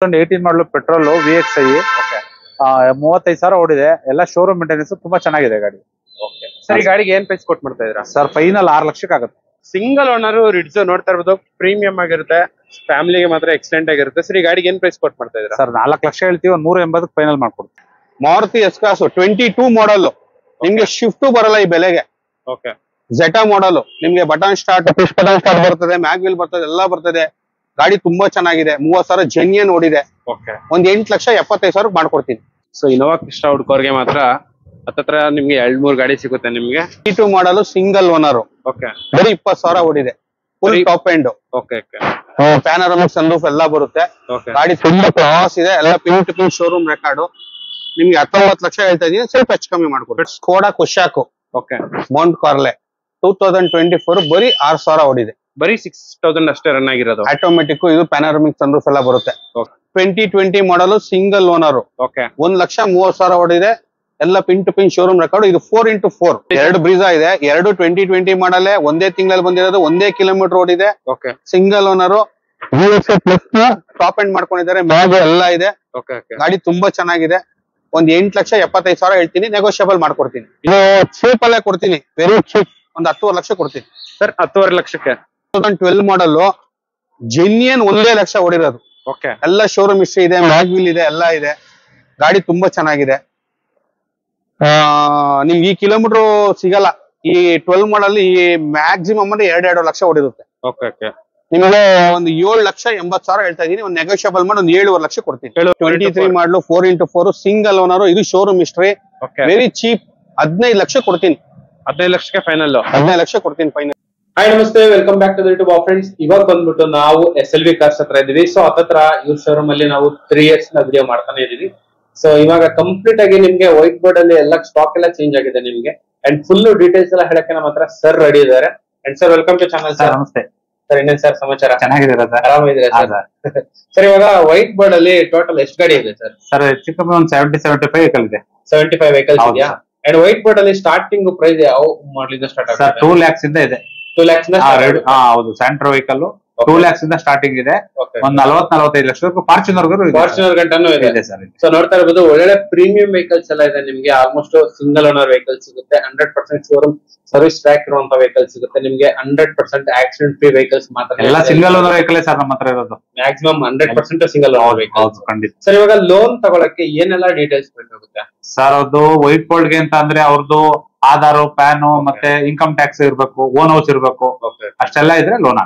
18 ಮಾಡಲು petrol VXi 35,000 ಓಡಿದೆ. ಎಲ್ಲ ಶೋರೂಮ್ ಮೇಂಟೆನೆನ್ಸ್ ತುಂಬಾ ಚೆನ್ನಾಗಿದೆ ಗಾಡಿ. ಸರ್ ಈ ಗಾಡಿಗೆ ಏನ್ ಪ್ರೈಸ್ ಕೊಟ್ ಮಾಡ್ತಾ ಇದ್ದೀರಾ? ಸರ್ ಫೈನಲ್ 6 ಲಕ್ಷಕ್ಕೆ ಆಗುತ್ತೆ. ಸಿಂಗಲ್ ಓನರ್ ರಿಡ್ಜ್ ನೋಡ್ತಾ ಇರ್ಬೋದು, ಪ್ರೀಮಿಯಂ ಆಗಿರುತ್ತೆ, ಫ್ಯಾಮಿಲಿಗೆ ಮಾತ್ರ ಎಕ್ಸ್ಟೆಂಟ್ ಆಗಿರುತ್ತೆ. ಸರ್ ಈ ಗಾಡಿಗೆ ಏನ್ ಪ್ರೈಸ್ ಕೊಟ್ ಮಾಡ್ತಾ ಇದ್ದೀರಾ? ಸರ್ 4 ಲಕ್ಷ ಹೇಳ್ತೀವಿ, 180 ಫೈನಲ್ ಮಾಡ್ಕೊಡ್ತೀವಿ. ಮಾರುತಿ ಎಸ್ ಕ್ಲಾಸ್ 22 ಮಾಡಲ್, ನಿಮ್ಗೆ ಶಿಫ್ಟ್ ಬರಲ್ಲ ಈ ಬೆಲೆಗೆ. ಓಕೆ. ಜೆಟಾ ಮಾಡಲ್, ನಿಮ್ಗೆ button start, push button start ಬರ್ತದೆ, ಮ್ಯಾಗ್ವಿಲ್ ಬರ್ತದೆ, ಎಲ್ಲ ಬರ್ತದೆ. ಗಾಡಿ ತುಂಬಾ ಚೆನ್ನಾಗಿದೆ. 30,000 ಜೆನ್ಯನ್ ಓಡಿದೆ. ಓಕೆ. ಒಂದ್ 8,75,000 ಮಾಡ್ಕೊಡ್ತೀನಿ. ಸೊ ಇನೋವಾ ಕ್ರಿಸ್ಟಾ ಹುಡ್ಕೋರ್ಗೆ ಮಾತ್ರ ಹತ್ತತ್ರ ನಿಮ್ಗೆ 2-3 ಗಾಡಿ ಸಿಗುತ್ತೆ ನಿಮ್ಗೆ. 22 ಮಾಡಲ್ ಸಿಂಗಲ್ ಓನರ್. ಓಕೆ. ಬರೀ 20,000 ಓಡಿದೆ. Full top end. Okay. Panoramic sunroof ಎಲ್ಲ ಬರುತ್ತೆ. ಓಕೆ. ಗಾಡಿ ತುಂಬಾ ಕ್ಲಾಸ್ ಇದೆ. ಎಲ್ಲ pin to pin showroom record. ನಿಮ್ಗೆ 19 ಲಕ್ಷ ಹೇಳ್ತಾ ಇದೀನಿ, ಸ್ವಲ್ಪ ಹೆಚ್ಚು ಕಮ್ಮಿ ಮಾಡ್ಕೊಡ್ತೀನಿ. Skoda Kushaq. Okay. Monte Carlo 2024 ಬರೀ 6,000 ಓಡಿದೆ. ಬರೀ 6,000 ಅಷ್ಟೇ ರನ್ ಆಗಿರೋದು. ಆಟೋಮೆಟಿಕ್, ಇದು ಪ್ಯಾನರಾಮಿಕ್ ಸನ್ರೂಫ್ ಎಲ್ಲ ಬರುತ್ತೆ. 2020 ಮಾಡಲ್ ಸಿಂಗಲ್ ಓನರ್. ಓಕೆ. 1,30,000 ಓಡಿದೆ. ಎಲ್ಲ pin to pin showroom record. ಇದು 4x4 2 ಬ್ರೀಜಾ ಇದೆ. 2020 ಮಾಡಲೇ, ಒಂದೇ ತಿಂಗಳಲ್ಲಿ ಬಂದಿರೋದು, ಒಂದೇ ಕಿಲೋಮೀಟರ್ ಓಡಿದೆ. Okay. Single owner. Top end ಮಾಡ್ಕೊಂಡಿದ್ದಾರೆ, ಮ್ಯಾಗ್ ಎಲ್ಲ ಇದೆ. ಓಕೆ. ಗಾಡಿ ತುಂಬಾ ಚೆನ್ನಾಗಿದೆ. ಒಂದ್ 8,75,000 ಹೇಳ್ತೀನಿ, ನೆಗೋಷಿಯಬಲ್ ಮಾಡ್ಕೊಡ್ತೀನಿ. ಇದು ಚೀಪ್ ಅಲ್ಲೇ ಕೊಡ್ತೀನಿ, ವೆರಿ ಚೀಪ್. ಒಂದ್ 10 ಲಕ್ಷ ಕೊಡ್ತೀನಿ. ಸರ್ 10.5 ಲಕ್ಷಕ್ಕೆ 2012 ಮಾಡಲ್ ಜೆನ್ಯನ್ 1 ಲಕ್ಷ ಓಡಿರೋದು. ಓಕೆ. ಎಲ್ಲ ಶೋರೂಮ್ ಹಿಸ್ಟ್ರಿ ಇದೆ, ಮ್ಯಾಗ್ವಿಲ್ ಇದೆ, ಎಲ್ಲ ಇದೆ. ಗಾಡಿ ತುಂಬಾ ಚೆನ್ನಾಗಿದೆ. ನಿಮ್ಗೆ ಈ ಕಿಲೋಮೀಟರ್ ಸಿಗಲ್ಲ. ಈ 12 ಮಾಡಲ್ ಈ ಮ್ಯಾಕ್ಸಿಮಮ್ ಅಂದ್ರೆ 2 ಲಕ್ಷ ಓಡಿರುತ್ತೆ. ಓಕೆ. ನಿಮಗೆ ಒಂದು 7,80,000 ಹೇಳ್ತಾ ಇದೀನಿ. ಒಂದು ನೆಗೋಷಿಯಬಲ್ ಮಾಡಿ ಒಂದು 7.5 ಲಕ್ಷ ಕೊಡ್ತೀನಿ. 23 ಮಾಡಲು 4x4 ಸಿಂಗಲ್ ಓನರ್. ಇದು showroom history, very cheap. 15 lakh ಕೊಡ್ತೀನಿ. 15 ಲಕ್ಷಕ್ಕೆ ಫೈನಲ್. 15 ಲಕ್ಷ ಕೊಡ್ತೀನಿ ಫೈನಲ್. ಹಾಯ್ ನಮಸ್ತೆ, welcome back to the YouTube friends. ಇವಾಗ ಬಂದ್ಬಿಟ್ಟು ನಾವು SLV ಕಾರ್ಸ್ ಹತ್ರ ಇದೀವಿ. ಸೊ ಹತ್ರ ಇವ್ರ ಶೋರೂಮ್ ಅಲ್ಲಿ ನಾವು 3 ಇಯರ್ಸ್ ನ ವಿಡಿಯೋ ಮಾಡ್ತಾನೆ ಇದೀವಿ. ಸೊ ಇವಾಗ ಕಂಪ್ಲೀಟ್ ಆಗಿ ನಿಮ್ಗೆ ವೈಟ್ ಬೋರ್ಡ್ ಅಲ್ಲಿ ಎಲ್ಲ ಸ್ಟಾಕ್ ಎಲ್ಲ ಚೇಂಜ್ ಆಗಿದೆ ನಿಮ್ಗೆ. ಅಂಡ್ ಫುಲ್ ಡೀಟೇಲ್ಸ್ ಎಲ್ಲ ಹೇಳಕ್ಕೆ ನಮ್ಮ ಹತ್ರ ಸರ್ ರೆಡಿ ಇದ್ದಾರೆ. And sir welcome to channel. Sir ನಮಸ್ತೆ ಸರ್. ಇನ್ನೇನ್ ಸರ್ ಸಮಾಚಾರ? ಚೆನ್ನಾಗಿದ್ದೀರಾ ಸರ್? ಆರಾಮಿದ್ದೀರಾ ಸರ್? ಸರ್ ಇವಾಗ ವೈಟ್ ಬೋರ್ಡ್ ಅಲ್ಲಿ ಟೋಟಲ್ ಎಷ್ಟು ಗಾಡಿ ಇದೆ ಸರ್? ಸರ್ ಹೆಚ್ಚು ಕಮ್ಮಿ ಒಂದು 70-75 ವೆಹಿಕಲ್ ಇದೆ. 75 ವೆಹಿಕಲ್ಸ್ ಇದೆಯಾ? ಅಂಡ್ ವೈಟ್ ಬೋರ್ಡ್ ಅಲ್ಲಿ ಸ್ಟಾರ್ಟಿಂಗ್ ಪ್ರೈಸ್ ಯಾವ ಮಾಡಲಿಂದ ಸ್ಟಾರ್ಟ್ ಆಗುತ್ತೆ? 2 lakhs ಇಂದ ಇದೆ. 2 lakhs ಹೌದು, ಸ್ಯಾಂಟ್ರೋ ವೆಹಿಕಲ್ 2 lakhs ಇಂದ ಸ್ಟಾರ್ಟಿಂಗ್ ಇದೆ. ಒಂದ್ 40-45 ಲಕ್ಷ ಫಾರ್ಚುನರ್ ಗಂಟನೂ ಇದೆ ಸರ್. ಸೊ ನೋಡ್ತಾ ಇರ್ಬೋದು, ಒಳ್ಳೆ ಪ್ರೀಮಿಯಂ ವೆಹಿಕಲ್ಸ್ ಎಲ್ಲ ಇದೆ ನಿಮ್ಗೆ. ಆಲ್ಮೋಸ್ಟ್ ಸಿಂಗಲ್ ಓನರ್ ವೆಹಿಕಲ್ ಸಿಗುತ್ತೆ. 100% ಶೋರೂಮ್ ಸರ್ವಿಸ್ ಟ್ರ್ಯಾಕ್ ಇರುವಂತ ವೆಹಿಕಲ್ ಸಿಗುತ್ತೆ ನಿಮ್ಗೆ. 100% ಆಕ್ಸಿಡೆಂಟ್ ಫ್ರೀ ವೆಹಿಕಲ್ಸ್ ಮಾತ್ರ. ಎಲ್ಲ ಸಿಂಗಲ್ ಓನರ್ ವೆಹಿಕಲ್ ಸರ್ ನಮ್ಮ ಹತ್ರ ಇರೋದು. Maximum 100% single owner vehicle. ಖಂಡಿತ ಸರ್ ಇವಾಗ ಲೋನ್ ತಗೊಳಕ್ಕೆ ಏನೆಲ್ಲ ಡೀಟೇಲ್ಸ್ ಬೇಕಾಗುತ್ತೆ ಸರ್? ಅದು ವೈಟ್ ಬೋರ್ಡ್ ಗೆ ಅಂತ ಅಂದ್ರೆ ಅವ್ರದ್ದು ಆಧಾರ್, ಪ್ಯಾನ್, ಮತ್ತೆ ಇನ್ಕಮ್ ಟ್ಯಾಕ್ಸ್ ಇರ್ಬೇಕು, ಓನ್ ಹೌಸ್ ಇರ್ಬೇಕು. ಅಷ್ಟೆಲ್ಲ ಇದ್ರೆ ಲೋನ್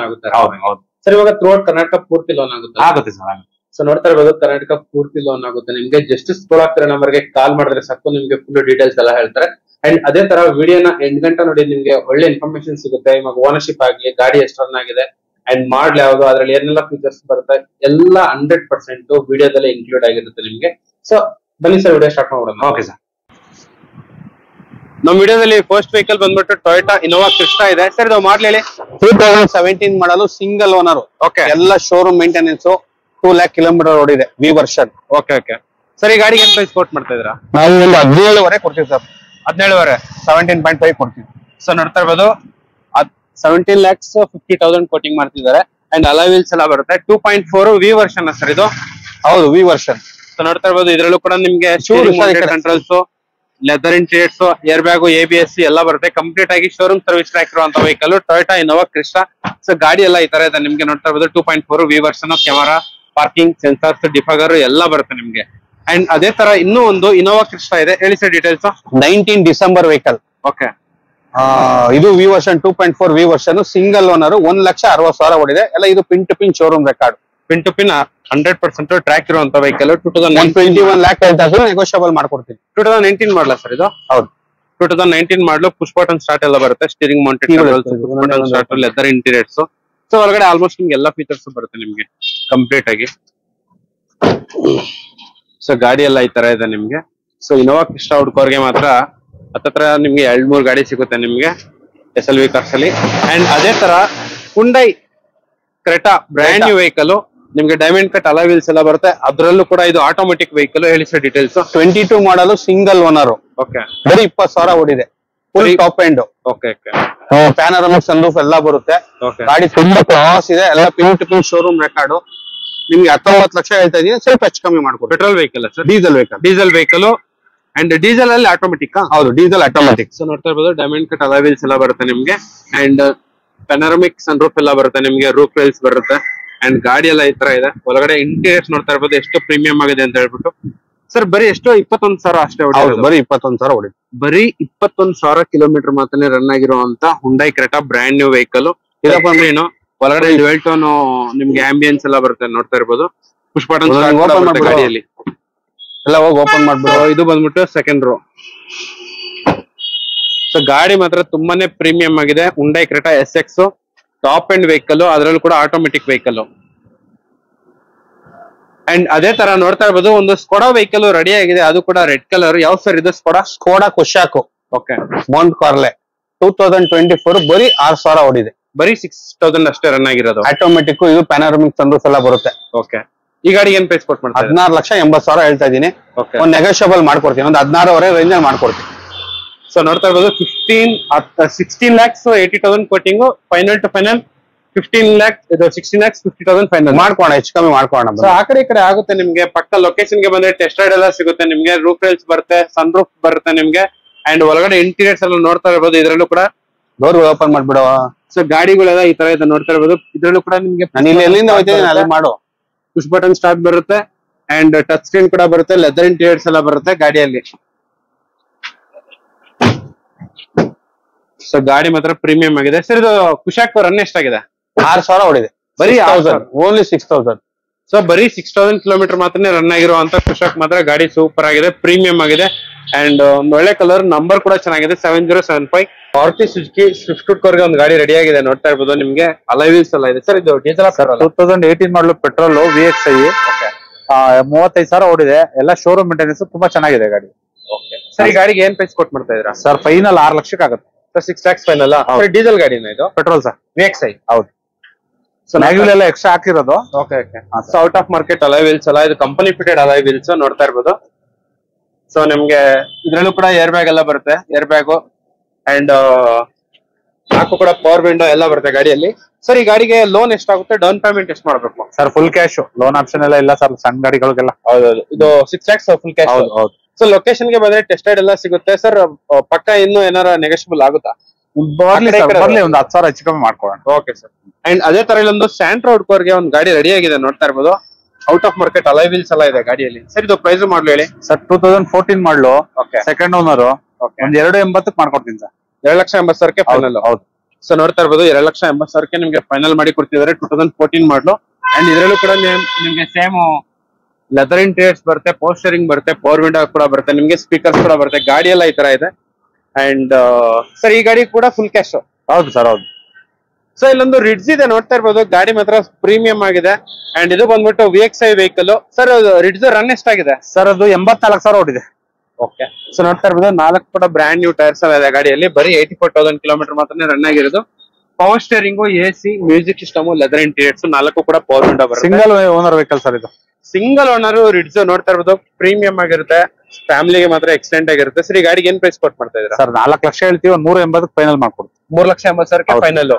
ಆಗುತ್ತೆ. ಹೌದು ಸರ್ ಇವಾಗ ಥ್ರೂಔಟ್ ಕರ್ನಾಟಕ ಪೂರ್ತಿ ಲೋನ್ ಆಗುತ್ತೆ ಸರ್. ಸೊ ನೋಡ್ತಾ ಇರ್ಬೋದು, ಕರ್ನಾಟಕ ಪೂರ್ತಿ ಲೋನ್ ಆಗುತ್ತೆ ನಿಮ್ಗೆ. ಜಸ್ಟ್ ಸ್ಕ್ರೋಲ್ ಆಗ್ತಿರೋ ನಂಬರ್ಗೆ ಕಾಲ್ ಮಾಡಿದ್ರೆ ಸಾಕು, ನಿಮ್ಗೆ ಫುಲ್ ಡೀಟೇಲ್ಸ್ ಎಲ್ಲ ಹೇಳ್ತಾರೆ. ಅಂಡ್ ಅದೇ ತರ ವಿಡಿಯೋನ 8 ಗಂಟೆ ನೋಡಿ, ನಿಮ್ಗೆ ಒಳ್ಳೆ ಇನ್ಫಾರ್ಮೇಶನ್ ಸಿಗುತ್ತೆ. ಇವಾಗ ಓನರ್ಶಿಪ್ ಆಗ್ಲಿ, ಗಾಡಿ ಎಷ್ಟು ರನ್ ಆಗಿದೆ, ಅಂಡ್ ಮಾಡ್ಲಿ ಯಾವ್ದು, ಅದ್ರಲ್ಲಿ ಏನೆಲ್ಲ ಫೀಚರ್ಸ್ ಬರುತ್ತೆ, ಎಲ್ಲ 100% ವಿಡಿಯೋದಲ್ಲೇ ಇನ್ಕ್ಲೂಡ್ ಆಗಿರುತ್ತೆ ನಿಮ್ಗೆ. ಸೊ ಬನ್ನಿ ಸರ್, ವಿಡಿಯೋ ಸ್ಟಾರ್ಟ್ ಮಾಡೋಣ. Okay sir. ನಮ್ಮ ವಿಡಿಯೋದಲ್ಲಿ ಫಸ್ಟ್ ವೆಹಿಕಲ್ ಬಂದ್ಬಿಟ್ಟು ಟೊಯೋಟಾ ಇನೋವಾ ಕ್ರಿಸ್ಟಾ ಇದೆ. ಸರ್ ಇದು ಮಾಡ್ಲಿ 2017 ಮಾಡಲು ಸಿಂಗಲ್ ಓನರ್. ಓಕೆ. ಎಲ್ಲ ಶೋರೂಮ್ ಮೇಂಟೆನೆನ್ಸ್. 2 lakh ಕಿಲೋಮೀಟರ್ ಓಡಿದೆ, ವಿ ವರ್ಷನ್. ಓಕೆ. ಸರ್ ಈ ಗಾಡಿಗೆ ಏನ್ ಪ್ರೈಸ್ ಕೋಟ್ ಮಾಡ್ತಾ ಇದ್ದೀರಾ? ನಾವು ಒಂದು 17.5 ಕೊಡ್ತೀವಿ ಸರ್. 17.5. 17.5 ಕೊಡ್ತೀವಿ. ಸೊ ನೋಡ್ತಾ ಇರ್ಬೋದು, 17,50,000 ಕೋಟಿಂಗ್ ಮಾಡ್ತಿದ್ದಾರೆ. ಅಂಡ್ ಅಲಾಯ್ ವೀಲ್ಸ್ ಎಲ್ಲ ಬರುತ್ತೆ. 2.4 ವಿ ವರ್ಷನ್ ಸರ್ ಇದು. ಹೌದು, ವಿ ವರ್ಷನ್. ಸೊ ನೋಡ್ತಾ ಇರ್ಬೋದು, ಇದ್ರಲ್ಲೂ ಕೂಡ ನಿಮ್ಗೆ controls, leather interiors, air bag, ABS ಎಲ್ಲ ಬರುತ್ತೆ. ಕಂಪ್ಲೀಟ್ ಆಗಿ ಶೋರೂಮ್ ಸರ್ವಿಸ್ ಟ್ರ್ಯಾಕ್ ಇರುವಂತ vehicle Toyota Innova Crysta. So ಗಾಡಿ ಎಲ್ಲ ಈ ತರ ಇದೆ ನಿಮ್ಗೆ. ನೋಡ್ತಾ ಇರ್ಬೋದು 2.4 V version. Camera, parking sensors, defogger ಎಲ್ಲ ಬರುತ್ತೆ ನಿಮ್ಗೆ. ಅಂಡ್ ಅದೇ ತರ ಇನ್ನೂ ಒಂದು ಇನೋವಾ ಕ್ರಿಸ್ಟಾ ಇದೆ. ಹೇಳಿ sir details. 19 December vehicle. Okay. ಇದು V version 2.4 V version, single owner. 1,60,000 ಓಡಿದೆ. ಎಲ್ಲ ಇದು pin to pin showroom record. Pin to pin 100% track ಇರುವಂತ ವೆಹಿಕಲ್. 21 lakh ನೆಗೋಷಿಯಬಲ್ ಮಾಡ್ಕೊಡ್ತೀನಿ. 2019 ಮಾಡಲ ಸರ್ ಇದು? ಹೌದು, 2019 ಮಾಡಲು. ಪುಷ್ ಬಟನ್ ಸ್ಟಾರ್ಟ್ ಎಲ್ಲ ಬರುತ್ತೆ. Steering mounted start, leather interiors. So ಒಳಗಡೆ ಆಲ್ಮೋಸ್ಟ್ ನಿಮ್ಗೆ ಎಲ್ಲ ಫೀಚರ್ಸ್ ಬರುತ್ತೆ ನಿಮ್ಗೆ ಕಂಪ್ಲೀಟ್ ಆಗಿ. ಸೊ ಗಾಡಿ ಎಲ್ಲ ಈ ತರ ಇದೆ ನಿಮ್ಗೆ. ಸೊ ಇನೋವಾ ಕ್ರಿಸ್ಟಾ ಹುಡ್ಕೋರ್ಗೆ ಮಾತ್ರ ಹತ್ತತ್ರ ನಿಮ್ಗೆ 2-3 ಗಾಡಿ ಸಿಗುತ್ತೆ ನಿಮ್ಗೆ SLV ಕಾರ್ಸ್ ಅಲ್ಲಿ. ಅಂಡ್ ಅದೇ ತರ Hyundai Creta brand new vehicle ನಿಮ್ಗೆ. ಡೈಮಂಡ್ ಕಟ್ ಅಲಾಯ್ ವೀಲ್ಸ್ ಎಲ್ಲ ಬರುತ್ತೆ. ಅದ್ರಲ್ಲೂ ಕೂಡ ಇದು ಆಟೋಮೆಟಿಕ್ ವೆಹಿಕಲ್. ಹೇಳಿ ಸರ್ ಡೀಟೇಲ್ಸ್. 22 ಮಾಡಲು ಸಿಂಗಲ್ ಓನರ್. ಓಕೆ. ಬರೀ 20,000 ಓಡಿದೆ. Full top end. Okay. Panoramic sunroof ಎಲ್ಲ ಬರುತ್ತೆ. ಗಾಡಿ ತುಂಬಾ ಕ್ಲಾಸ್ ಇದೆ. ಎಲ್ಲ pin to pin showroom record. ನಿಮ್ಗೆ 19 ಲಕ್ಷ ಹೇಳ್ತಾ ಇದೀನಿ, ಸ್ವಲ್ಪ ಹೆಚ್ಚು ಕಮ್ಮಿ ಮಾಡ್ಕೊಡ್ತೀನಿ. Petrol vehicle sir? Diesel vehicle. Diesel vehicle and diesel ಅಲ್ಲಿ ಆಟೋಮೆಟಿಕ್? ಹೌದು, ಡೀಸೆಲ್ ಆಟೋಮೆಟಿಕ್. ಸೊ ನೋಡ್ತಾ ಇರ್ಬೋದು ಡೈಮಂಡ್ ಕಟ್ ಅಲಾಯ್ ವೀಲ್ಸ್ ಎಲ್ಲ ಬರುತ್ತೆ ನಿಮ್ಗೆ, ಅಂಡ್ ಪೆನಾರಮಿಕ್ ಸನ್ ರೂಫ್ ಎಲ್ಲ ಬರುತ್ತೆ ನಿಮ್ಗೆ, ರೂಫ್ ರೈಲ್ಸ್ ಬರುತ್ತೆ, ಅಂಡ್ ಗಾಡಿ ಎಲ್ಲ ಈ ತರ ಇದೆ. ಒಳಗಡೆ ಇಂಟೀರಿಯರ್ಸ್ ನೋಡ್ತಾ ಇರ್ಬೋದು ಎಷ್ಟು ಪ್ರೀಮಿಯಂ ಆಗಿದೆ ಅಂತ ಹೇಳ್ಬಿಟ್ಟು. ಸರ್ ಬರೀ ಎಷ್ಟು 21,000 ಅಷ್ಟೇ ಹೊಡಿರೋದು? ಬರೀ 21,000 ಹೊಡಿ. ಬರೀ 21,000 ಕಿಲೋಮೀಟರ್ ಮಾತ್ರನೇ ರನ್ ಆಗಿರುವಂತ Hyundai Creta brand new vehicle. ಇದಪ್ಪ ಅಂದ್ರೆ ಏನು, ಒಳಗಡೆ ಡ್ಯುಯಲ್ ಟೋನ್ ನಿಮ್ಗೆ ಆಂಬಿಯನ್ಸ್ ಎಲ್ಲ ಬರುತ್ತೆ ನೋಡ್ತಾ ಇರ್ಬೋದು. ಪುಷ್ ಬಟನ್ ಗಾಡಿಯಲ್ಲಿ ಎಲ್ಲ ಹೋಗಿ ಓಪನ್ ಮಾಡ್ಬಿಡು. ಇದು ಬಂದ್ಬಿಟ್ಟು ಸೆಕೆಂಡ್ ರೋ. ಸೊ ಗಾಡಿ ಮಾತ್ರ ತುಂಬಾನೇ ಪ್ರೀಮಿಯಂ ಆಗಿದೆ. Hyundai Creta SX top end vehicle, ಅದರಲ್ಲೂ ಕೂಡ ಆಟೋಮೆಟಿಕ್ ವೆಹಿಕಲ್. ಅಂಡ್ ಅದೇ ತರ ನೋಡ್ತಾ ಇರ್ಬೋದು ಒಂದು ಸ್ಕೋಡಾ ವೆಹಿಕಲ್ ರೆಡಿ ಆಗಿದೆ, ಅದು ಕೂಡ ರೆಡ್ ಕಲರ್. ಯಾವ ಸರ್ ಇದು? Skoda Kushaq. Okay. Monte Carlo 2024 ಬರೀ 6,000 ಓಡಿದೆ. ಬರೀ 6,000 ಅಷ್ಟೇ ರನ್ ಆಗಿರೋದು. ಆಟೋಮೆಟಿಕ್, ಇದು ಪ್ಯಾನೋರಮಿಕ್ ಸನ್ರೂಫ್ ಎಲ್ಲ ಬರುತ್ತೆ. ಓಕೆ. ಈ ಗಾಡಿಗೆ ಏನ್ ಪ್ರೈಸ್ ಕೊಟ್ಟು ಮಾಡ್ತಾರೆ? 16,80,000 ಹೇಳ್ತಾ ಇದೀನಿ. ಒಂದು ನೆಗೋಷಿಯಬಲ್ ಮಾಡ್ಕೊಡ್ತೀನಿ, ಒಂದು 16,000 ರೇಂಜ್ ಅಲ್ಲಿ ಮಾಡ್ಕೊಡ್ತೀನಿ. ಸೊ ನೋಡ್ತಾ ಇರ್ಬೋದು 16,80,000 ಕೊಟ್ಟಿಂಗು, ಫೈನಲ್ ಟು ಫೈನಲ್ 16,50,000 ಫೈನಲ್ ಮಾಡ್ಕೋಣ, ಹೆಚ್ಚು ಕಮ್ಮಿ ಮಾಡ್ಕೋಣ. ಸೊ ಆ ಕಡೆ ಈ ಕಡೆ ಆಗುತ್ತೆ ನಿಮ್ಗೆ. ಪಕ್ಕ ಲೊಕೇಶನ್ ಗೆ ಬಂದ್ರೆ ಟೆಸ್ಟ್ ರೈಡ್ ಎಲ್ಲ ಸಿಗುತ್ತೆ ನಿಮ್ಗೆ, ರೂಫ್ ರೈಲ್ಸ್ ಬರುತ್ತೆ, ಸನ್ ರೂಫ್ ಬರುತ್ತೆ ನಿಮ್ಗೆ, ಅಂಡ್ ಒಳಗಡೆ ಇಂಟೀರಿಯರ್ಸ್ ಎಲ್ಲ ನೋಡ್ತಾ ಇರ್ಬೋದು. ಇದ್ರಲ್ಲೂ ಕೂಡ ಡೋರ್ ಓಪನ್ ಮಾಡ್ಬಿಡುವ. ಸೊ ಗಾಡಿಗಳೆಲ್ಲ ಈ ತರ ಇದೆ ನೋಡ್ತಾ ಇರ್ಬೋದು. ಇದ್ರಲ್ಲೂ ಕೂಡ ನಿಮ್ಗೆ ಎಲ್ಲಿಂದ ಹೋಗ್ತೀನಿ ಅಲ್ಲಿ ಮಾಡು, ಪುಷ್ ಬಟನ್ ಸ್ಟಾರ್ಟ್ ಬರುತ್ತೆ, ಅಂಡ್ ಟಚ್ ಸ್ಕ್ರೀನ್ ಕೂಡ ಬರುತ್ತೆ, ಲೆದರ್ ಇಂಟೀರಿಯರ್ಸ್ ಎಲ್ಲ ಬರುತ್ತೆ ಗಾಡಿಯಲ್ಲಿ. ಸೊ ಗಾಡಿ ಮಾತ್ರ ಪ್ರೀಮಿಯಂ ಆಗಿದೆ. ಸರ್ ಇದು ಕುಶಾಕ್ ರನ್ ಎಷ್ಟಾಗಿದೆ? 6,000 ಓಡಿದೆ. ಬರೀ 6,000, ಓನ್ಲಿ 6,000. ಸೊ ಬರೀ 6,000 ಕಿಲೋಮೀಟರ್ ಮಾತ್ರ ರನ್ ಆಗಿರುವಂತ ಕುಶಾಕ್ ಮಾತ್ರ ಗಾಡಿ ಸೂಪರ್ ಆಗಿದೆ, ಪ್ರೀಮಿಯಂ ಆಗಿದೆ, ಅಂಡ್ ಒಂದು ಒಳ್ಳೆ ಕಲರ್, ನಂಬರ್ ಕೂಡ ಚೆನ್ನಾಗಿದೆ 7075. ಮಾರುತಿ ಸುಜುಕಿ ಸ್ವಿಫ್ಟ್ ಕೋರ್ಗೆ ಒಂದು ಗಾಡಿ ರೆಡಿ ಆಗಿದೆ ನೋಡ್ತಾ ಇರ್ಬೋದು ನಿಮ್ಗೆ. ಅಲಾಯ್ ವೀಲ್ಸ್ ಎಲ್ಲ ಇದೆ. ಸರ್ ಇದು ಡೀಸೆಲ್ 2018 ಮಾಡಲು ಪೆಟ್ರೋಲ್ VXI 35,000 ಓಡಿದೆ. ಎಲ್ಲ ಶೋರೂಮ್ ಮೇಂಟೆನೆನ್ಸ್ ತುಂಬಾ ಚೆನ್ನಾಗಿದೆ ಗಾಡಿ. ಸರ್ ಈ ಗಾಡಿಗೆ ಏನ್ ಪ್ರೈಸ್ ಕೊಟ್ಟು ಮಾಡ್ತಾ ಇದ್ದೀರಾ? ಸರ್ ಫೈನಲ್ 6 ಲಕ್ಷಕ್ಕೆ ಆಗುತ್ತೆ. 6 lakhs ಫೈನಲ್. ಡೀಸೆಲ್ ಗಾಡಿನ ಇದು? Petrol sir, VXI. ಹೌದು. ಸೊ ಮ್ಯಾಗ್ವಿಲ್ ಎಕ್ಸ್ಟ್ರಾ ಹಾಕಿರೋದು. Okay. So out of market alloy wheels ಅಲ್ಲ, ಇದು ಕಂಪನಿ ಫಿಟೆಡ್ ಅಲಾಯ್ ವೀಲ್ಸ್ ನೋಡ್ತಾ ಇರ್ಬೋದು. ಸೊ ನಿಮ್ಗೆ ಇದ್ರಲ್ಲೂ ಕೂಡ ಏರ್ ಬ್ಯಾಗ್ ಎಲ್ಲ ಬರುತ್ತೆ, ಏರ್ ಬ್ಯಾಗು ಅಂಡ್ ನಾಲ್ಕು ಕೂಡ ಪವರ್ ವಿಂಡೋ ಎಲ್ಲ ಬರುತ್ತೆ ಗಾಡಿಯಲ್ಲಿ. ಸರ್ ಈ ಗಾಡಿಗೆ ಲೋನ್ ಎಷ್ಟಾಗುತ್ತೆ, ಡೌನ್ ಪೇಮೆಂಟ್ ಎಷ್ಟು ಮಾಡಬೇಕು? Sir full cash, loan option ಎಲ್ಲ ಇಲ್ಲ ಸರ್ ಸಣ್ಣ ಗಾಡಿಗಳಿಗೆಲ್ಲ. ಹೌದೌದು, ಇದು 6 lakhs ಫುಲ್ ಕ್ಯಾಶ್. ಹೌದು. ಸೊ ಲೊಕೇಶನ್ ಗೆ ಬಂದ್ರೆ ಟೆಸ್ಟ್ ರೈಡ್ ಎಲ್ಲ ಸಿಗುತ್ತೆ ಸರ್. ಪಕ್ಕ ಇನ್ನು ಏನಾರ ನೆಗೋಷಿಯಬಲ್ ಆಗುತ್ತಾ? ಬರ್ಲಿ ಒಂದು 10,000 ಹೆಚ್ಚು ಕಮ್ಮಿ ಮಾಡ್ಕೊಳ್ಳೋಣ. Okay sir. ಅಂಡ್ ಅದೇ ತರ ಇಲ್ಲೊಂದು ಸ್ಯಾಂಟ್ರೋ ಔಟ್ಕೋರ್ಗೆ ಒಂದು ಗಾಡಿ ರೆಡಿ ಆಗಿದೆ ನೋಡ್ತಾ ಇರ್ಬೋದು. Out of market alloy wheels ಎಲ್ಲ ಇದೆ ಗಾಡಿಯಲ್ಲಿ. ಸರ್ ಇದು ಪ್ರೈಸ್ ಮಾಡ್ಲು ಹೇಳಿ. ಸರ್ 2014 ಮಾಡ್ಲು, ಓಕೆ, ಸೆಕೆಂಡ್ ಓನರ್, ಒಂದು 280 ಮಾಡ್ಕೊಡ್ತೀನಿ ಸರ್. 2,80,000 ಫೈನಲ್. ಹೌದು. ಸೊ ನೋಡ್ತಾ ಇರ್ಬೋದು 2,80,000 ನಿಮ್ಗೆ ಫೈನಲ್ ಮಾಡಿ ಕೊಡ್ತಿದ್ದಾರೆ. 2014 ಮಾಡ್ಲು, ಅಂಡ್ ಇದರಲ್ಲೂ ಕೂಡ ನಿಮ್ಗೆ ಸೇಮ್ ಲೆದರ್ ಇಂಟೀರಿಯರ್ಸ್ ಬರುತ್ತೆ, ಪೋಸ್ಟರಿಂಗ್ ಬರುತ್ತೆ, ಪವರ್ ವಿಂಡೋ ಕೂಡ ಬರುತ್ತೆ, ನಿಮ್ಗೆ ಸ್ಪೀಕರ್ಸ್ ಕೂಡ ಬರುತ್ತೆ. ಗಾಡಿ ಎಲ್ಲ ಈ ತರ ಇದೆ. ಅಂಡ್ ಸರ್ ಈ ಗಾಡಿ ಕೂಡ ಫುಲ್ ಕ್ಯಾಶ್? ಹೌದು ಸರ್, ಹೌದು. ಸೊ ಇಲ್ಲೊಂದು ರಿಡ್ಜ್ ಇದೆ ನೋಡ್ತಾ ಇರ್ಬೋದು, ಗಾಡಿ ಮಾತ್ರ ಪ್ರೀಮಿಯಂ ಆಗಿದೆ. ಅಂಡ್ ಇದು ಬಂದ್ಬಿಟ್ಟು VXI vehicle. Sir ridge run ಎಷ್ಟಾಗಿದೆ? ಸರ್ ಅದು 84,000 ಓಡಿದೆ. ಓಕೆ. ಸೊ ನೋಡ್ತಾ ಇರ್ಬೋದು 4 ಕೂಡ ಬ್ರ್ಯಾಂಡ್ ನ್ಯೂ ಟೈರ್ಸ್ ಎಲ್ಲ ಇದೆ ಗಾಡಿಯಲ್ಲಿ. ಬರೀ 84,000 ಕಿಲೋಮೀಟರ್ ಮಾತ್ರ ರನ್ ಆಗಿರೋದು. Power steering, AC, music system, leather interiors, 4 ಕೂಡ ಪವರ್ ವಿಂಡೋ ಬರುತ್ತೆ. ಸಿಂಗಲ್ ಓನರ್ ವೆಹಿಕಲ್ ಸರ್ ಇದು. ಸಿಂಗಲ್ ಓನರ್ ರಿಡ್ಜ್ ನೋಡ್ತಾ ಇರ್ಬೋದು, ಪ್ರೀಮಿಯಂ ಆಗಿರುತ್ತೆ, ಫ್ಯಾಮಿಲಿಗೆ ಮಾತ್ರ ಎಕ್ಸ್ಟೆಂಟ್ ಆಗಿರುತ್ತೆ. ಸರ್ ಈ ಗಾಡಿಗೆ ಏನ್ ಪ್ರೈಸ್ ಕೊಟ್ಟು ಮಾಡ್ತಾ ಇದ್ದೀರಾ? ಸರ್ 4 ಲಕ್ಷ ಹೇಳ್ತೀವಿ, 180 ಫೈನಲ್ ಮಾಡ್ಕೊಡ್ತೀವಿ. 3,80,000 ಫೈನಲ್.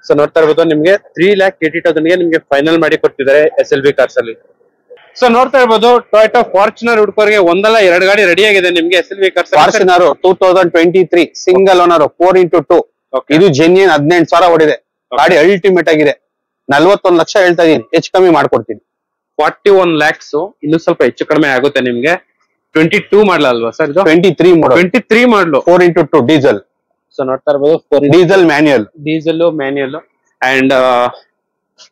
ಸೊ ನೋಡ್ತಾ ಇರ್ಬೋದು ನಿಮ್ಗೆ 3,80,000 ಗೆ ನಿಮ್ಗೆ ಫೈನಲ್ ಮಾಡಿ ಕೊಡ್ತಿದ್ದಾರೆ SLV ಕಾರ್ಸ್ ಅಲ್ಲಿ. ಸೊ ನೋಡ್ತಾ ಇರ್ಬೋದು ಟೊಯೋಟಾ ಫಾರ್ಚುನರ್ ಹುಡ್ಕೋರ್ಗೆ ಒಂದಲ್ಲ 2 ಗಾಡಿ ರೆಡಿ ಆಗಿದೆ ನಿಮ್ಗೆ SLV cars. Fortuner 2023 single owner 4x2. ಇದು ಜೆನ್ಯೂನ್ 18,000 ಓಡಿದೆ. ಗಾಡಿ ಅಲ್ಟಿಮೇಟ್ ಆಗಿದೆ. 41 ಲಕ್ಷ ಹೇಳ್ತಾ ಇದೀನಿ, ಹೆಚ್ಚು ಕಮ್ಮಿ ಮಾಡ್ಕೊಡ್ತೀನಿ. 41 lakhs. ಇನ್ನು ಸ್ವಲ್ಪ ಹೆಚ್ಚು ಕಡಿಮೆ ಆಗುತ್ತೆ ನಿಮ್ಗೆ. 22 ಮಾಡಲ ಅಲ್ವಾ ಸರ್ ಇದು? 23 ಮಾಡಲ್. 23 ಮಾಡಲು 4x2 ಡೀಸೆಲ್. ಸೊ ನೋಡ್ತಾ ಇರ್ಬೋದು ಡೀಸೆಲ್ ಮ್ಯಾನ್ಯುಯಲ್. ಅಂಡ್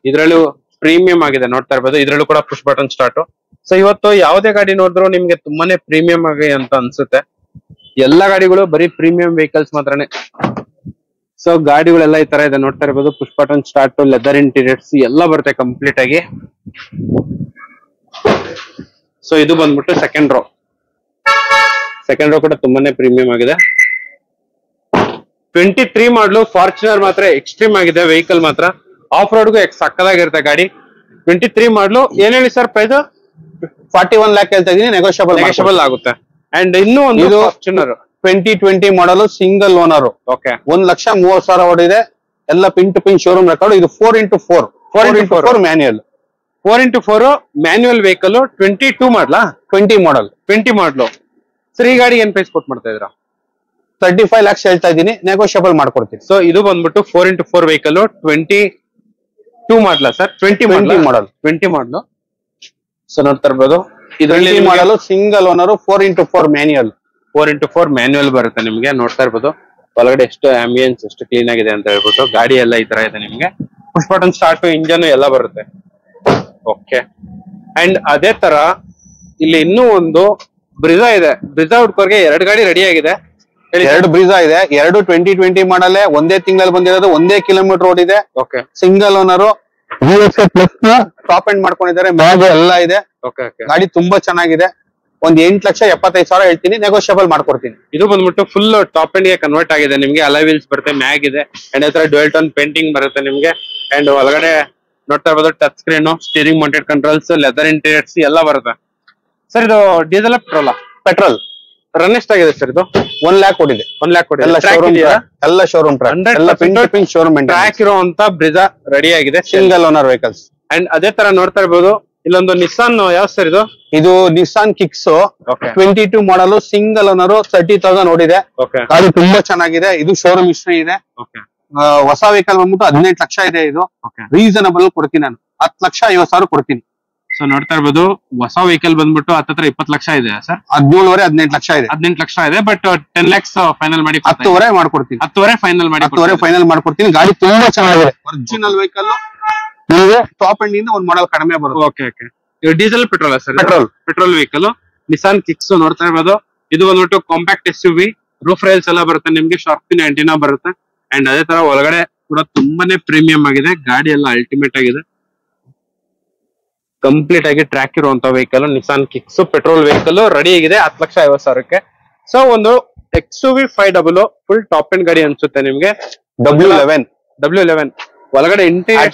ಇದ್ರಲ್ಲೂ ಪ್ರೀಮಿಯಂ ಆಗಿದೆ ನೋಡ್ತಾ ಇರ್ಬೋದು. ಇದ್ರಲ್ಲೂ ಕೂಡ ಪುಷ್ ಬಟನ್ ಸ್ಟಾರ್ಟ್. ಸೊ ಇವತ್ತು ಯಾವುದೇ ಗಾಡಿ ನೋಡಿದ್ರು ನಿಮ್ಗೆ ತುಂಬಾನೇ ಪ್ರೀಮಿಯಂ ಆಗಿ ಅಂತ ಅನ್ಸುತ್ತೆ. ಎಲ್ಲಾ ಗಾಡಿಗಳು ಬರೀ ಪ್ರೀಮಿಯಂ ವೆಹಿಕಲ್ಸ್ ಮಾತ್ರನೇ. ಸೊ ಗಾಡಿಗಳೆಲ್ಲ ಈ ತರ ಇದೆ ನೋಡ್ತಾ ಇರ್ಬೋದು. Push button start, leather interiors ಎಲ್ಲ ಬರುತ್ತೆ ಕಂಪ್ಲೀಟ್ ಆಗಿ. ಸೊ ಇದು ಬಂದ್ಬಿಟ್ಟು ಸೆಕೆಂಡ್ ರೋ ಕೂಡ ತುಂಬಾನೇ ಪ್ರೀಮಿಯಂ ಆಗಿದೆ. 23 ಮಾಡಲು ಫಾರ್ಚುನರ್ ಮಾತ್ರ ಎಕ್ಸ್ಟ್ರೀಮ್ ಆಗಿದೆ ವೆಹಿಕಲ್ ಮಾತ್ರ. ಆಫ್ ರೋಡ್ಗೂ ಸಕ್ಕದಾಗಿರುತ್ತೆ ಗಾಡಿ. 23 ಮಾಡಲು ಏನ್ ಹೇಳಿ ಸರ್ ಪ್ರೈಸ್? 41 lakh ಹೇಳ್ತಾ ಇದೀನಿ, ನೆಗೋಷಿಯಬಲ್ ಆಗುತ್ತೆ. ಅಂಡ್ ಇನ್ನೂ ಒಂದು ಫಾರ್ಚುನರ್ 2020 ಮಾಡಲು ಸಿಂಗಲ್ ಓನರ್. ಓಕೆ. 1,30,000 ಓಡಿದೆ. ಎಲ್ಲ pin to pin showroom record. ಇದು 4x4 manual. 4x4 manual vehicle 22 ಮಾಡ್ಲಾ 20 ಮಾಡಲ್ 20 ಮಾಡ್ಲು ಸರ್. ಈ ಗಾಡಿ ಏನ್ ಪ್ರೈಸ್ ಕೊಟ್ ಮಾಡ್ತಾ ಇದ್ರ? 35 lakhs ಹೇಳ್ತಾ ಇದೀನಿ, ನೆಗೋಷಿಯಬಲ್ ಮಾಡ್ಕೊಡ್ತೀನಿ. ಸೊ ಇದು ಬಂದ್ಬಿಟ್ಟು 4x4 ವೆಹಿಕಲ್ 22 ಮಾಡ್ಲಾ ಸರ್? 20 ಮಾಡಲ್ 20 ಮಾಡ್ಲು. ಸೊ ನೋಡ್ತಾ ಇರ್ಬೋದು ಇದರಲ್ಲಿ ಮಾಡಲು single owner 4x4 manual 4x4 manual ಬರುತ್ತೆ ನಿಮ್ಗೆ. ನೋಡ್ತಾ ಇರ್ಬೋದು ಒಳಗಡೆ ಎಷ್ಟು ಆಂಬಿಯನ್ಸ್ ಎಷ್ಟು ಕ್ಲೀನ್ ಆಗಿದೆ ಅಂತ ಹೇಳ್ಬಿಟ್ಟು. ಗಾಡಿ ಎಲ್ಲ ಈ ತರ ಇದೆ ನಿಮ್ಗೆ. ಪುಷ್ ಬಟನ್ ಸ್ಟಾರ್ಟ್ ಇಂಜನ್ ಎಲ್ಲ ಬರುತ್ತೆ. ಓಕೆ. ಅಂಡ್ ಅದೇ ತರ ಇಲ್ಲಿ ಇನ್ನೂ ಒಂದು ಬ್ರಿಜಾ ಇದೆ. ಬ್ರಿಜಾ ಹುಡ್ಕೋರ್ಗೆ 2 ಗಾಡಿ ರೆಡಿ ಆಗಿದೆ. 2 ಬ್ರಿಜಾ ಇದೆ. 2 2020 ಮಾಡಲ್, ಒಂದೇ ತಿಂಗಳಲ್ಲಿ ಬಂದಿರೋದು, ಒಂದೇ ಕಿಲೋಮೀಟರ್ ಓಡಿದೆ. Okay. Single owner plus top end ಮಾಡ್ಕೊಂಡಿದ್ದಾರೆ. ಮ್ಯಾಗ್ ಎಲ್ಲ ಇದೆ. ಓಕೆ. ಗಾಡಿ ತುಂಬಾ ಚೆನ್ನಾಗಿದೆ. ಒಂದ್ 8,75,000 ಹೇಳ್ತೀನಿ, ನೆಗೋಷಿಯಬಲ್ ಮಾಡ್ಕೊಡ್ತೀನಿ. ಇದು ಬಂದ್ಬಿಟ್ಟು ಫುಲ್ ಟಾಪ್ ಎಂಡ್ ಗೆ ಕನ್ವರ್ಟ್ ಆಗಿದೆ ನಿಮ್ಗೆ. ಅಲಾಯ್ ವೀಲ್ಸ್ ಬರುತ್ತೆ, ಮ್ಯಾಗ್ ಇದೆ ಅಂಡ್ ಹತ್ರ ಡ್ಯುಯಲ್ ಟೋನ್ ಪೇಂಟಿಂಗ್ ಬರುತ್ತೆ ನಿಮ್ಗೆ. ಅಂಡ್ ಒಳಗಡೆ ನೋಡ್ತಾ ಇರ್ಬೋದು touch screen, steering mounted controls, leather interiors ಎಲ್ಲ ಬರುತ್ತೆ. ಸರ್ ಇದು ಡೀಸೆಲ್ ಪೆಟ್ರೋಲ್? ಪೆಟ್ರೋಲ್. ರನ್ ಎಷ್ಟಾಗಿದೆ ಸರ್ ಇದು? 1 lakh ಓಡಿದೆ. 1 lakh ಓಡಿದೆ. ಎಲ್ಲ ಶೋರೂಮ್ ಟ್ರ್ಯಾಕ್ ಇರುವಂತ ಬ್ರಿಜಾ ರೆಡಿ ಆಗಿದೆ, ಸಿಂಗಲ್ ಓನರ್ ವೆಹಿಕಲ್ಸ್. ಅಂಡ್ ಅದೇ ತರ ನೋಡ್ತಾ ಇರ್ಬೋದು ಇಲ್ಲೊಂದು ನಿಸ್ಸಾನ್, ಯಾವ ಸರ್ ಇದು? ಇದು ನಿಸ್ಸಾನ್ ಕಿಕ್ಸ್ 22 ಮಾಡಲ್, ಸಿಂಗಲ್ ಓನರ್, 30,000 ಓಡಿದೆ. ಗಾಡಿ ತುಂಬಾ ಚೆನ್ನಾಗಿದೆ. ಇದು ಶೋರೂಮ್ ಹಿಸ್ಟ್ರಿ ಇದೆ. ಹೊಸ ವೆಹಿಕಲ್ ಬಂದ್ಬಿಟ್ಟು 18 ಲಕ್ಷ ಇದೆ. ಇದು ರೀಸನಬಲ್ ಕೊಡ್ತೀನಿ ನಾನು. 10,50,000 ಕೊಡ್ತೀನಿ. ಸೊ ನೋಡ್ತಾ ಇರ್ಬೋದು ಹೊಸ ವೆಹಿಕಲ್ ಬಂದ್ಬಿಟ್ಟು ಹತ್ರ 20 ಲಕ್ಷ ಇದೆ ಸರ್. 17 18 ಲಕ್ಷ ಇದೆ. 18 ಲಕ್ಷ ಇದೆ. ಬಟ್ 10 lakhs ಫೈನಲ್ ಮಾಡಿ 10,500 ಮಾಡ್ಕೊಡ್ತೀನಿ. 10,500 ಫೈನಲ್ ಮಾಡಿ 10,500 ಫೈನಲ್ ಮಾಡ್ಕೊಡ್ತೀನಿ. ಗಾಡಿ ತುಂಬಾ ಚೆನ್ನಾಗಿದೆ. Original vehicle. ನಿಮಗೆ ಟಾಪ್ ಎಂಡ್ ಇಂದ ಒಂದು ಮಾಡಲ್ ಕಡಿಮೆ ಬರುತ್ತೆ. ಓಕೆ. ಇದು diesel petrol sir? Petrol vehicle Nissan kicks ನೋಡ್ತಾ ಇರ್ಬೋದು. ಇದು ಬಂದ್ಬಿಟ್ಟು ಕಾಂಪ್ಯಾಕ್ಟ್ SUV. ರೂಫ್ ರೈಲ್ಸ್ ಎಲ್ಲ ಬರುತ್ತೆ ನಿಮ್ಗೆ. ಶಾರ್ಪ್ ಆಂಟಿನಾ ಬರುತ್ತೆ. ಅಂಡ್ ಅದೇ ತರ ಒಳಗಡೆ ಕೂಡ ತುಂಬಾನೇ ಪ್ರೀಮಿಯಂ ಆಗಿದೆ. ಗಾಡಿ ಎಲ್ಲ ಅಲ್ಟಿಮೇಟ್ ಆಗಿದೆ. ಕಂಪ್ಲೀಟ್ ಆಗಿ ಟ್ರ್ಯಾಕ್ ಇರುವಂತ vehicle Nissan kicks petrol vehicle ready ಆಗಿದೆ 10,50,000ಕ್ಕೆ. ಸೊ ಒಂದು XUV 500 ಫುಲ್ ಟಾಪ್ ಎಂಡ್ ಗಾಡಿ ಅನ್ಸುತ್ತೆ ನಿಮ್ಗೆ. W11 ಒಳಗಡೆ ಇಂಟೀರಿಯರ್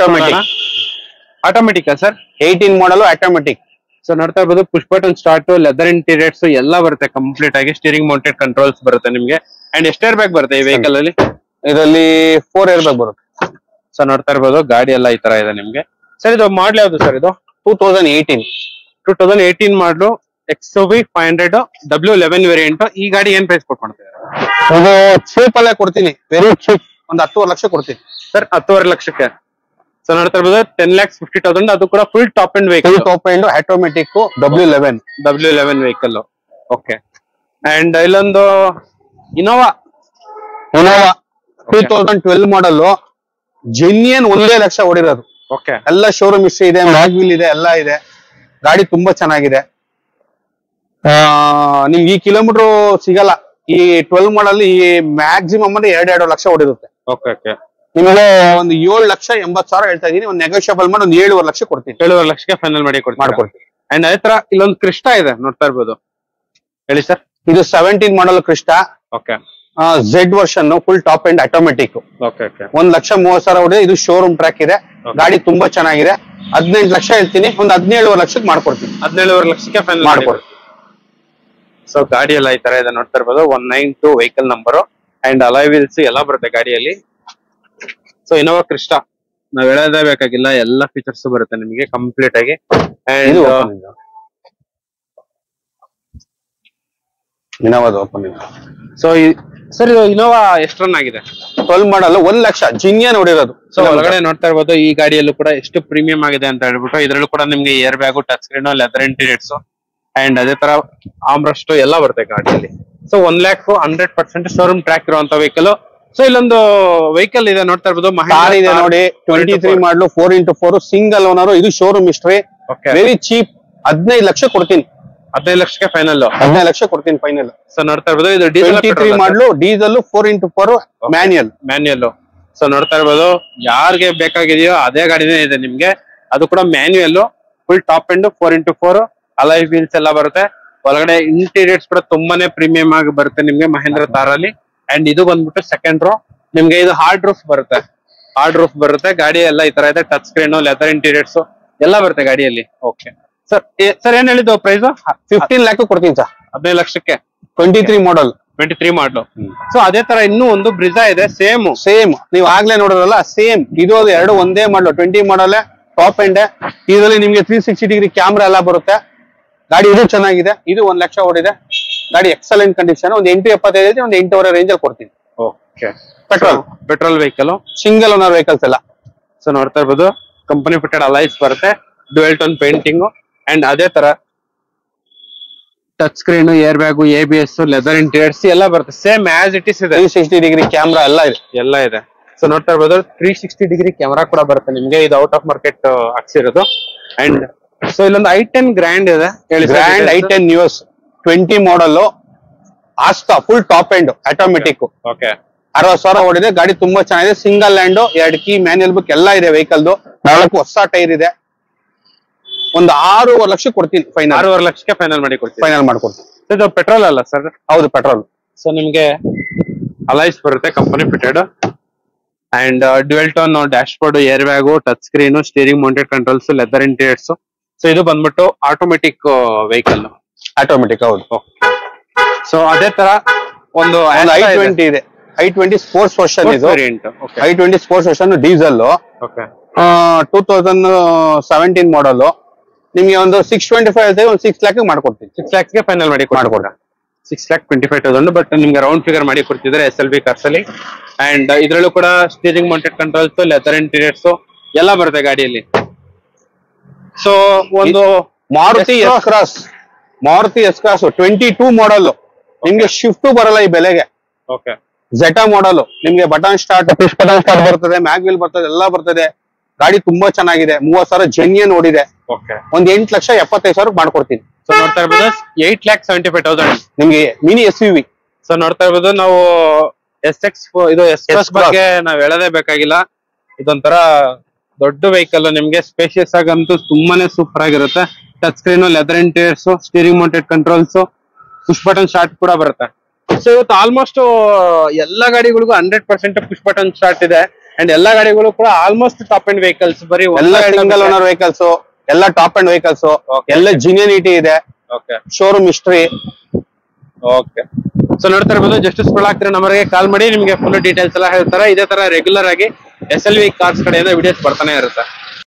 ಆಟೋಮೆಟಿಕ್ ಸರ್? 18 ಮಾಡಲ್ ಆಟೋಮೆಟಿಕ್. ಸೊ ನೋಡ್ತಾ ಇರ್ಬೋದು push button start, leather interiors ಎಲ್ಲ ಬರುತ್ತೆ ಕಂಪ್ಲೀಟ್ ಆಗಿ. ಸ್ಟೀರಿಂಗ್ ಮೌಂಟೆಡ್ ಕಂಟ್ರೋಲ್ಸ್ ಬರುತ್ತೆ ನಿಮ್ಗೆ. ಅಂಡ್ ಎಷ್ಟು ಏರ್ ಬ್ಯಾಗ್ ಬರುತ್ತೆ ಈ ವೆಹಿಕಲ್ ಅಲ್ಲಿ? ಇದರಲ್ಲಿ 4 ಏರ್ ಬ್ಯಾಗ್ ಬರುತ್ತೆ. ಸೊ ನೋಡ್ತಾ ಇರ್ಬೋದು ಗಾಡಿ ಎಲ್ಲ ಈ ತರ ಇದೆ ನಿಮ್ಗೆ. ಸರ್ ಇದು ಮಾಡ್ಲ್ ಯಾವ್ದು ಸರ್? ಇದು 2018 ಮಾಡ್ಲು XUV 500 W11 ವೇರಿಯಂಟ್. ಈ ಗಾಡಿ ಏನ್ ಪ್ರೈಸ್ ಕೊಟ್ಟು ಮಾಡ್ತಿದ್ದಾರೆ? ಇದು ಚೀಪ್ ಅಲ್ಲೇ ಕೊಡ್ತೀನಿ, ವೆರಿ ಚೀಪ್. ಒಂದು 10,500,000 ಲಕ್ಷ ಕೊಡ್ತೀನಿ ಸರ್. 10,500,000 ಲಕ್ಷಕ್ಕೆ. ಸೊ ನೋಡ್ತಾ ಇರ್ಬೋದು 10,50,000. ಅದು ಕೂಡ full top end vehicle. Top end automatic W11 vehicle. Okay. And ಇಲ್ಲೊಂದು ಇನೋವಾ 2012 ಮಾಡಲ್, ಜೆನ್ಯನ್ 1 ಲಕ್ಷ ಓಡಿರೋದು. ಓಕೆ. ಎಲ್ಲ ಶೋರೂಮ್ ಹಿಸ್ಟ್ರಿ ಇದೆ, ಮ್ಯಾಗ್ ವೀಲ್ ಇದೆ, ಎಲ್ಲ ಇದೆ. ಗಾಡಿ ತುಂಬಾ ಚೆನ್ನಾಗಿದೆ. ನಿಮ್ಗೆ ಈ ಕಿಲೋಮೀಟರ್ ಸಿಗಲ್ಲ. ಈ 12 ಮಾಡಲ್ ಈ ಮ್ಯಾಕ್ಸಿಮಮ್ ಅಂದ್ರೆ 2 ಲಕ್ಷ ಓಡಿರುತ್ತೆ. ಓಕೆ. ನಿಮಗೆ ಒಂದು 7,80,000 ಹೇಳ್ತಾ ಇದೀನಿ. ಒಂದು ನೆಗೋಷಿಯಬಲ್ ಮಾಡಿ ಒಂದು 7,500,000 ಲಕ್ಷ ಕೊಡ್ತೀನಿ. 7,500,000 ಲಕ್ಷಕ್ಕೆ ಫೈನಲ್ ಮಾಡ್ಕೊಡ್ತೀನಿ. ಅಂಡ್ ಅದೇ ತರ ಇಲ್ಲೊಂದು ಕ್ರಿಸ್ಟಾ ಇದೆ ನೋಡ್ತಾ ಇರ್ಬೋದು. ಹೇಳಿ ಸರ್. ಇದು 17 model Crysta. Okay. Z version full top end automatic. Okay. 1,30,30,000 ಓಡಿದೆ. ಇದು ಶೋರೂಮ್ ಟ್ರ್ಯಾಕ್ ಇದೆ. ಗಾಡಿ ತುಂಬಾ ಚೆನ್ನಾಗಿದೆ. 18 ಲಕ್ಷ ಹೇಳ್ತೀನಿ. ಒಂದು 17,500,000 ಲಕ್ಷಕ್ಕೆ ಮಾಡ್ಕೊಡ್ತೀನಿ. 17,500,000 ಲಕ್ಷಕ್ಕೆ ಫೈನಲ್ ಮಾಡ್ಕೊಡ್ತೀನಿ. ಸೊ ಗಾಡಿ ಎಲ್ಲ ಈ ತರ ಇದೆ ನೋಡ್ತಾ ಇರ್ಬೋದು. 192 vehicle number and alloy wheels ಎಲ್ಲ ಬರುತ್ತೆ ಗಾಡಿಯಲ್ಲಿ. ಸೊ ಇನೋವಾ ಕ್ರಿಸ್ಟಾ ನಾವ್ ಹೇಳೋದೇ ಬೇಕಾಗಿಲ್ಲ, ಎಲ್ಲ ಫೀಚರ್ಸ್ ಬರುತ್ತೆ ನಿಮಗೆ ಕಂಪ್ಲೀಟ್ ಆಗಿ. ಸೊ ಸರ್ ಇದು ಇನೋವಾ ಎಷ್ಟು ರನ್ ಆಗಿದೆ? 12 ಮಾಡಲ್, 1 ಲಕ್ಷ ಜಿನ್ಯನ್ ಹೊಡಿರೋದು. ಸೊ ಒಳಗಡೆ ನೋಡ್ತಾ ಇರ್ಬೋದು ಈ ಗಾಡಿಯಲ್ಲೂ ಕೂಡ ಎಷ್ಟು ಪ್ರೀಮಿಯಂ ಆಗಿದೆ ಅಂತ ಹೇಳ್ಬಿಟ್ಟು. ಇದ್ರಲ್ಲೂ ಕೂಡ ನಿಮ್ಗೆ air bag, touch screen, leather interiors and ಅದೇ ತರ ಆಮ್ರೆಸ್ಟ್ ಎಲ್ಲ ಬರುತ್ತೆ ಗಾಡಿಯಲ್ಲಿ. ಸೊ 1 lakh 100% ಶೋರೂಮ್ ಟ್ರ್ಯಾಕ್ ಇರುವಂತ ವೆಹಿಕಲ್. ಸೊ ಇಲ್ಲೊಂದು ವೆಹಿಕಲ್ ಇದೆ ನೋಡ್ತಾ ಇರ್ಬೋದು, ಕಾರ್ ಇದೆ ನೋಡಿ. 23 ಮಾಡಲು 4x4 ಸಿಂಗಲ್ ಓನರ್. ಇದು showroom history. Very cheap. 15 lakh ಕೊಡ್ತೀನಿ. 15 ಲಕ್ಷಕ್ಕೆ ಫೈನಲ್. 15 ಲಕ್ಷ ಕೊಡ್ತೀನಿ ಫೈನಲ್. ಸೊ ನೋಡ್ತಾ ಇರ್ಬೋದು ಇದು ಡೀಸೆಲ್ 23 ಮಾಡಲು, ಡೀಸೆಲ್ 4x4 ಮ್ಯಾನ್ಯುಯಲ್. ಸೊ ನೋಡ್ತಾ ಇರ್ಬೋದು ಯಾರಿಗೆ ಬೇಕಾಗಿದೆಯೋ ಅದೇ ಗಾಡಿನೇ ಇದೆ ನಿಮ್ಗೆ. ಅದು ಕೂಡ manual, full top end 4x4 alloy wheels ಎಲ್ಲ ಬರುತ್ತೆ. ಒಳಗಡೆ ಇಂಟೀರಿಯರ್ಸ್ ಕೂಡ ತುಂಬಾನೇ ಪ್ರೀಮಿಯಂ ಆಗಿ ಬರುತ್ತೆ ನಿಮ್ಗೆ ಮಹೇಂದ್ರ ಥಾರ್ ಅಲ್ಲಿ. ಅಂಡ್ ಇದು ಬಂದ್ಬಿಟ್ಟು ಸೆಕೆಂಡ್ ರೋ ನಿಮ್ಗೆ. ಇದು ಹಾರ್ಡ್ ರೂಫ್ ಬರುತ್ತೆ. ಗಾಡಿ ಎಲ್ಲ ಈ ತರ ಇದೆ. ಟಚ್ ಸ್ಕ್ರೀನ್, ಲೆದರ್ ಇಂಟೀರಿಯರ್ಸ್ ಎಲ್ಲ ಬರುತ್ತೆ ಗಾಡಿಯಲ್ಲಿ. ಓಕೆ ಸರ್ ಏನ್ ಹೇಳಿದ್ದು ಪ್ರೈಸ್? 15 lakh ಕೊಡ್ತೀನಿ ಸರ್. 15 ಲಕ್ಷಕ್ಕೆ. 23 ಮಾಡಲ್. ಸೊ ಅದೇ ತರ ಇನ್ನೂ ಒಂದು ಬ್ರಿಜಾ ಇದೆ, ಸೇಮ್ ನೀವು ಆಗ್ಲೇ ನೋಡೋದಲ್ಲ, ಸೇಮ್. ಇದು 2 ಒಂದೇ ಮಾಡಲ್. 20 ಮಾಡಲ್ ಟಾಪ್ ಎಂಡ್. ಇದರಲ್ಲಿ ನಿಮ್ಗೆ 360 ಡಿಗ್ರಿ ಕ್ಯಾಮ್ರಾ ಎಲ್ಲ ಬರುತ್ತೆ. ಗಾಡಿ ಇದು ಚೆನ್ನಾಗಿದೆ. ಇದು 1 ಲಕ್ಷ ಓಡಿದೆ. ಗಾಡಿ ಎಕ್ಸಲೆಂಟ್ ಕಂಡೀಷನ್. ಒಂದು 875 ಐತಿ, ಒಂದು 8.5 ರೇಂಜ್ ಅಲ್ಲಿ ಕೊಡ್ತೀನಿ. Okay. Petrol vehicle, single owner vehicles ಎಲ್ಲ. ಸೊ ನೋಡ್ತಾ ಇರ್ಬೋದು, ಕಂಪನಿ ಫಿಟೆಡ್ ಅಲೈಸ್ ಬರುತ್ತೆ, ಡ್ಯುಯಲ್ ಟೋನ್ ಪೇಂಟಿಂಗ್ ಅಂಡ್ ಅದೇ ತರ touch screen, air bag, ABS, leather interiors ಎಲ್ಲ ಬರುತ್ತೆ. ಸೇಮ್ ಆಸ್ ಇಟ್ ಇಸ್ ಇದೆ. 360 ಡಿಗ್ರಿ ಕ್ಯಾಮ್ರಾ ಎಲ್ಲ ಇದೆ. ಸೊ ನೋಡ್ತಾ ಇರ್ಬೋದು, 360 ಡಿಗ್ರಿ ಕ್ಯಾಮ್ರಾ ಕೂಡ ಬರುತ್ತೆ ನಿಮ್ಗೆ. ಇದು ಔಟ್ ಆಫ್ ಮಾರ್ಕೆಟ್ ಹಾಕ್ಸಿರೋದು. ಅಂಡ್ ಸೊ ಇಲ್ಲೊಂದು i10 ಗ್ರ್ಯಾಂಡ್ ಇದೆ. Grand i10 Nios 20 model Asta full top end automatic. Okay. 60,000 ಓಡಿದೆ. ಗಾಡಿ ತುಂಬಾ ಚೆನ್ನಾಗಿದೆ. Single land, 2 key, manual book ಎಲ್ಲ ಇದೆ ವೆಹಿಕಲ್ದು. 4 ಹೊಸ ಟೈರ್ ಇದೆ. ಒಂದು 6.5 ಲಕ್ಷ ಕೊಡ್ತೀನಿ ಫೈನಲ್. 6.5 ಲಕ್ಷಕ್ಕೆ ಫೈನಲ್ ಮಾಡ್ಕೊಡ್ತೀನಿ. ಇದು ಪೆಟ್ರೋಲ್ ಅಲ್ಲ ಸರ್? ಹೌದು, ಪೆಟ್ರೋಲ್. ಸೊ ನಿಮ್ಗೆ ಅಲೈಸ್ ಬರುತ್ತೆ, company fitted and dual tone dash board, air bag, touch screen, steering mounted controls, leather interiors. So ಇದು ಬಂದ್ಬಿಟ್ಟು ಆಟೋಮೆಟಿಕ್ ವೆಹಿಕಲ್. ಆಟೋಮೆಟಿಕ್, ಹೌದು. ಸೊ ಅದೇ ತರ ಒಂದು i20 ಇದೆ. i20 ಸ್ಪೋರ್ಟ್ಸ್ ವರ್ಷನ್ ಇದು. i20 sports version diesel. 2017 ಮಾಡಲ್. ನಿಮ್ಗೆ ಒಂದು 625 ಐತೆ, ಒಂದು 6 ಲ್ಯಾಕ್ ಮಾಡ್ಕೊಡ್ತೀನಿ. 6 ಲ್ಯಾಕ್ಸ್ಗೆ ಫೈನಲ್ ಮಾಡ್ಕೊಡ್ರ. 6,25,000. ಬಟ್ ನಿಮ್ಗೆ ರೌಂಡ್ ಫಿಗರ್ ಮಾಡಿ ಕೊಡ್ತಿದ್ರೆ SLB ಕಾರ್ಸ್ ಅಲ್ಲಿ. ಅಂಡ್ ಇದ್ರಲ್ಲೂ ಕೂಡ steering mounted controls, leather interiors ಎಲ್ಲ ಬರುತ್ತೆ ಗಾಡಿಯಲ್ಲಿ. ಸೊ ಒಂದು ಮಾರುತಿ ಎಸ್ ಕ್ರಾಸ್ 22 ಮಾಡಲ್. ನಿಮ್ಗೆ ಶಿಫ್ಟ್ ಬರಲ್ಲ ಈ ಬೆಲೆಗೆ. ಓಕೆ. ಜೆಟಾ ಮಾಡಲ್. ನಿಮ್ಗೆ button start, push button start ಬರ್ತದೆ, ಮ್ಯಾಗ್ವಿಲ್ ಬರ್ತದೆ, ಎಲ್ಲ ಬರ್ತದೆ. ಗಾಡಿ ತುಂಬಾ ಚೆನ್ನಾಗಿದೆ. 30,000 ಜೆನ್ಯನ್ ಓಡಿದೆ. ಓಕೆ. ಒಂದ್ 8,75,000 ಮಾಡ್ಕೊಡ್ತೀನಿ. ಸೊ ನೋಡ್ತಾ ಇರ್ಬೋದು, 8,75,000 ನಿಮ್ಗೆ ಮಿನಿ SUV. ಸೊ ನೋಡ್ತಾ ಇರ್ಬೋದು, ನಾವು SX ಇದು ಎಸ್ ಬಗ್ಗೆ ನಾವ್ ಹೇಳೋದೇ ಬೇಕಾಗಿಲ್ಲ. ಇದೊಂಥರ ದೊಡ್ಡ ವೆಹಿಕಲ್. ನಿಮ್ಗೆ ಸ್ಪೇಷಿಯಸ್ ಆಗಂತೂ ತುಂಬಾನೇ ಸೂಪರ್ ಆಗಿರುತ್ತೆ. Touch screen, leather interiors, steering mounted controls, push button start ಕೂಡ ಬರುತ್ತೆ. ಸೊ ಇವತ್ತು ಆಲ್ಮೋಸ್ಟ್ ಎಲ್ಲಾ ಗಾಡಿಗಳಿಗೂ 100% ಪುಷ್ ಬಟನ್ ಸ್ಟಾರ್ಟ್ ಇದೆ. ಅಂಡ್ ಎಲ್ಲಾ ಗಾಡಿಗಳು ಕೂಡ ಆಲ್ಮೋಸ್ಟ್ ಟಾಪ್ ಎಂಡ್ ವೆಹಿಕಲ್ಸ್. ಬರೀ ಎಲ್ಲ ಸಿಂಗಲ್ ಓನರ್ ವೆಹಿಕಲ್ಸ್, ಎಲ್ಲ ಟಾಪ್ ಎಂಡ್ ವೆಹಿಕಲ್ಸ್, ಎಲ್ಲ ಜಿನಿಯನಿಟಿ ಇದೆ. Okay. Showroom history. Okay. So ನೋಡ್ತಾ ಇರ್ಬೋದು, ಜಸ್ಟ್ ಸ್ಕ್ರೋಲ್ ಆಗ್ತಿರೋ ನಂಬರ್ಗೆ ಕಾಲ್ ಮಾಡಿ, ನಿಮ್ಗೆ ಫುಲ್ ಡೀಟೇಲ್ಸ್ ಎಲ್ಲ ಹೇಳ್ತಾರೆ. ಇದೇ ತರ ರೆಗ್ಯುಲರ್ ಆಗಿ SLV ಕಾರ್ಸ್ ಕಡೆಯಿಂದ ವಿಡಿಯೋಸ್ ಬರ್ತಾನೆ ಇರುತ್ತೆ.